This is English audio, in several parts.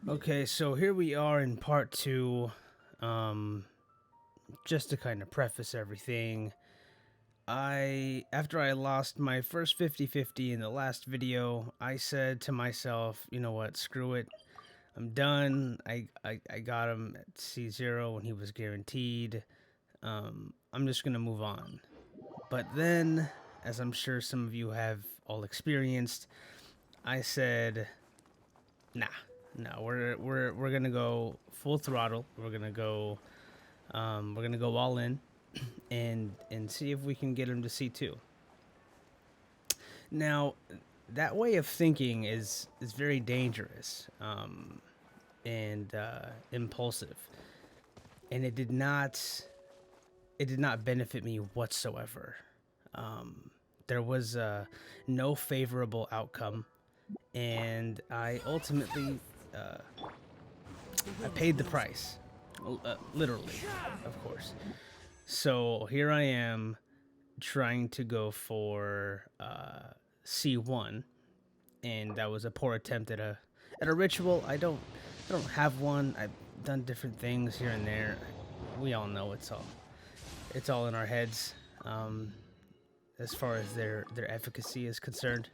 Okay, so here we are in part two. Just to kind of preface everything, after I lost my first 50-50 in the last video, I said to myself, you know what, screw it. I'm done. I got him at C0 when he was guaranteed. I'm just going to move on. But then, as I'm sure some of you have all experienced, I said, nah, no, we're gonna go full throttle. We're gonna go all in, and see if we can get him to C2. Now, that way of thinking is very dangerous, and impulsive, and it did not benefit me whatsoever. There was no favorable outcome, and I ultimately I paid the price, literally, of course. So here I am trying to go for C1, and that was a poor attempt at a ritual. I don't have one. I've done different things here and there. We all know it's all in our heads, as far as their efficacy is concerned.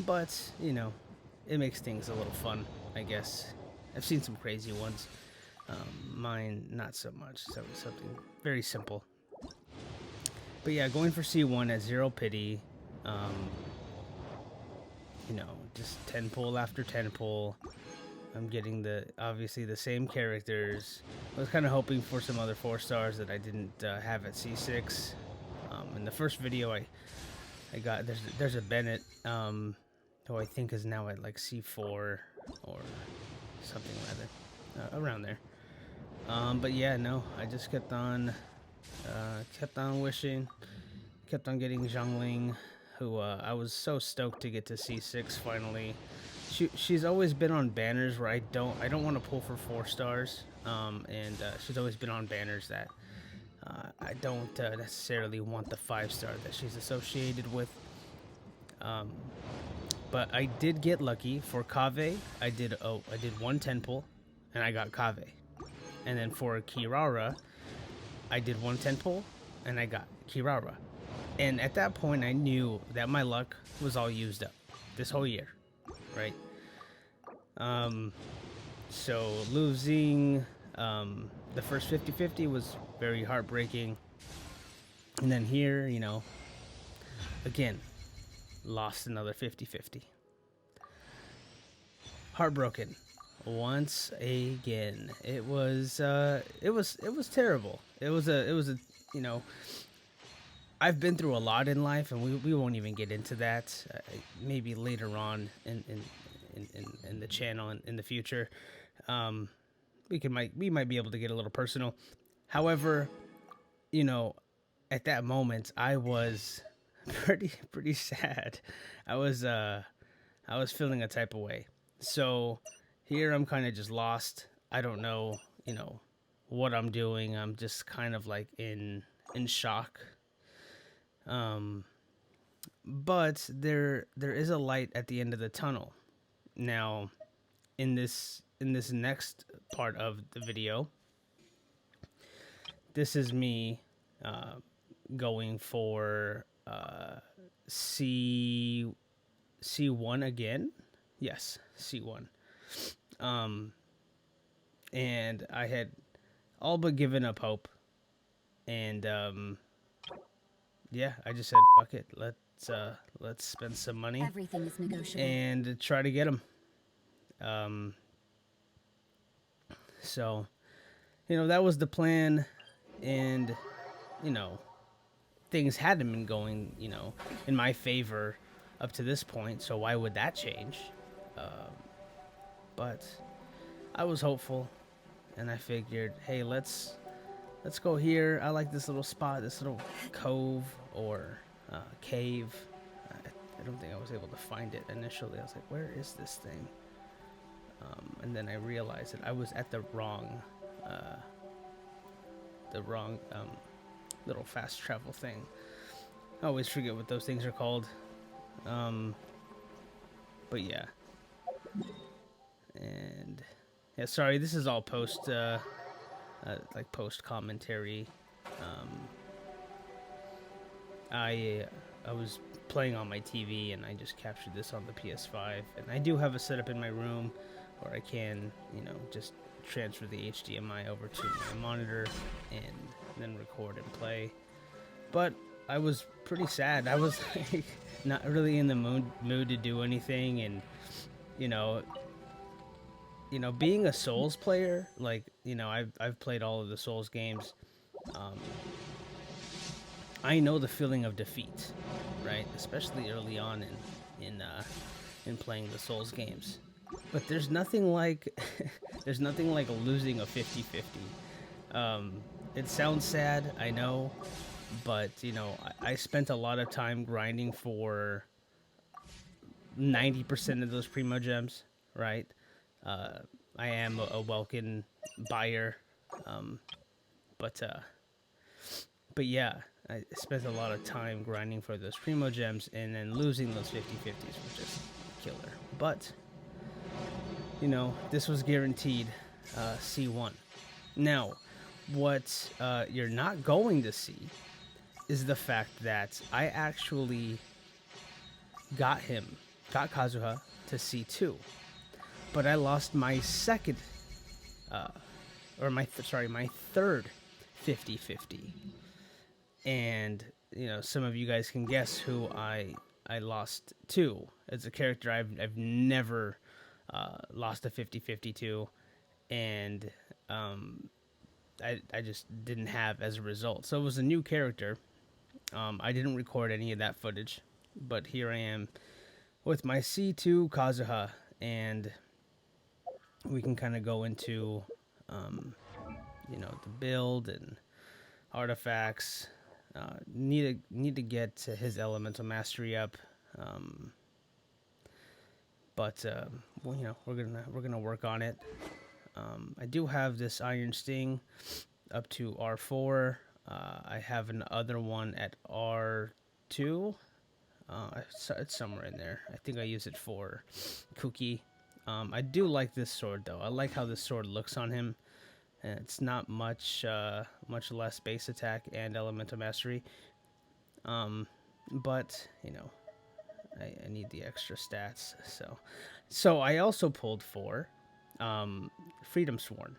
But it makes things a little fun, I guess. I've seen some crazy ones. Mine, not so much. So something very simple. But yeah, going for C1 at zero pity. Just 10 pull after 10 pull. I'm getting obviously the same characters. I was kind of hoping for some other 4-stars that I didn't have at C6. In the first video, I got there's a Bennett, who I think is now at like C4 or something rather, around there. But yeah, no, I just kept on wishing, kept on getting Zhongling, who I was so stoked to get to C6 finally. She's always been on banners where I don't want to pull for 4-stars, and she's always been on banners that I don't necessarily want the 5-star that she's associated with. But I did get lucky for Kave. I did 1 10 pull, and I got Kave. And then for Kirara, I did 1 10 pull, and I got Kirara. And at that point, I knew that my luck was all used up this whole year, right? So losing the first 50-50 was very heartbreaking. And then here, again, lost another 50-50. Heartbroken once again. It was terrible. It was a I've been through a lot in life, and we won't even get into that. Maybe later on in the channel in the future. We might be able to get a little personal. However, at that moment I was pretty sad. I was feeling a type of way. So here I'm kind of just lost. I don't know, what I'm doing. I'm just kind of like in shock. But there is a light at the end of the tunnel. Now, in this next part of the video, this is me going for C1 again. Yes, C1. And I had all but given up hope. And yeah, I just said fuck it. Let's spend some money. Everything is negotiable. And try to get him. So, that was the plan, and things hadn't been going, in my favor up to this point. So why would that change? But I was hopeful, and I figured, hey, let's go here. I like this little spot, this little cove or cave. I don't think I was able to find it initially. I was like, where is this thing? And then I realized that I was at the wrong little fast travel thing. I always forget what those things are called. But yeah. And Yeah, sorry, this is all post, like post commentary. Um, I was playing on my TV and I just captured this on the PS5, and I do have a setup in my room where I can, you know, just transfer the HDMI over to my monitor and then record and play. But I was pretty sad. I was like not really in the mood to do anything, and you know, being a Souls player, like, you know, I've played all of the Souls games. Um, I know the feeling of defeat, right? Especially early on in playing the Souls games. But there's nothing like there's nothing like losing a 50-50. It sounds sad, I know, but you know, I spent a lot of time grinding for 90% of those primo gems, right? Uh, I am a Welkin buyer, um, but uh, but yeah, I spent a lot of time grinding for those primo gems, and then losing those 50-50s was just killer. But you know, this was guaranteed C1. Now, what you're not going to see is the fact that I actually got Kazuha to C2, but I lost my second, my third 50-50. And, you know, some of you guys can guess who I lost to. It's a character I've never lost a 50-50 to, and I just didn't have as a result. So it was a new character. I didn't record any of that footage, but here I am with my C2 Kazuha, and we can kind of go into, you know, the build and artifacts. Need to get his elemental mastery up, but well, you know, we're gonna work on it. I do have this Iron Sting up to R4. I have another one at R2. It's somewhere in there. I think I use it for Kuki. I do like this sword though. I like how this sword looks on him. And it's not much less base attack and elemental mastery. But you know, I need the extra stats. So I also pulled for Freedom Sworn,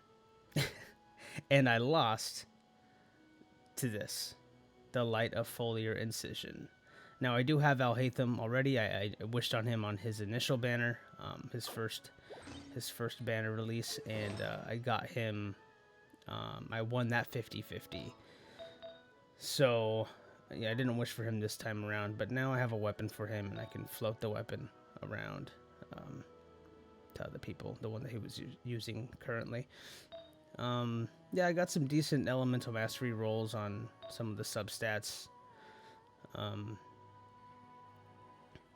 and I lost to this, the Light of Foliar Incision. Now I do have Alhaitham already. I wished on him on his initial banner, his first banner release, and I got him. I won that 50-50. So yeah, I didn't wish for him this time around, but now I have a weapon for him, and I can float the weapon around to other people, the one that he was using currently. Yeah, I got some decent elemental mastery rolls on some of the substats.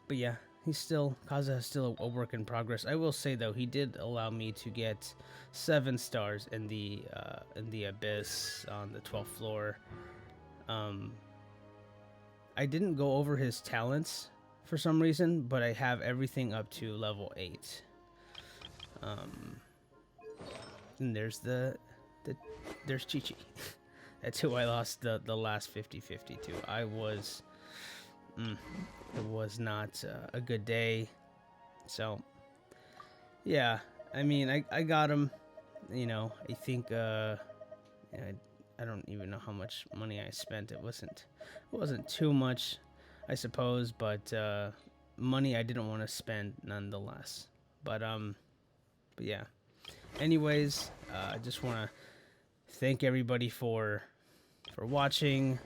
But yeah, Kazuha is still a work in progress. I will say though, he did allow me to get 7 stars in the abyss on the 12th floor. I didn't go over his talents for some reason, but I have everything up to level 8. And there's there's Chi-Chi. That's who I lost the last 50-50 to. It was not a good day. So yeah, I mean, I got him. You know, I think I don't even know how much money I spent. It wasn't too much, I suppose, but money I didn't want to spend nonetheless. But yeah. Anyways, I just want to thank everybody for watching.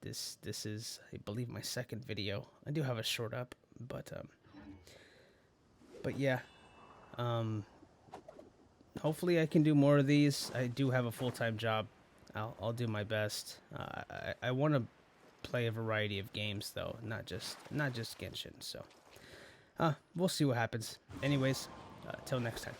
This is, I believe, my second video. I do have a short up, but yeah. Hopefully I can do more of these. I do have a full-time job. I'll do my best. I want to play a variety of games though, not just Genshin. So we'll see what happens. Anyways, till next time.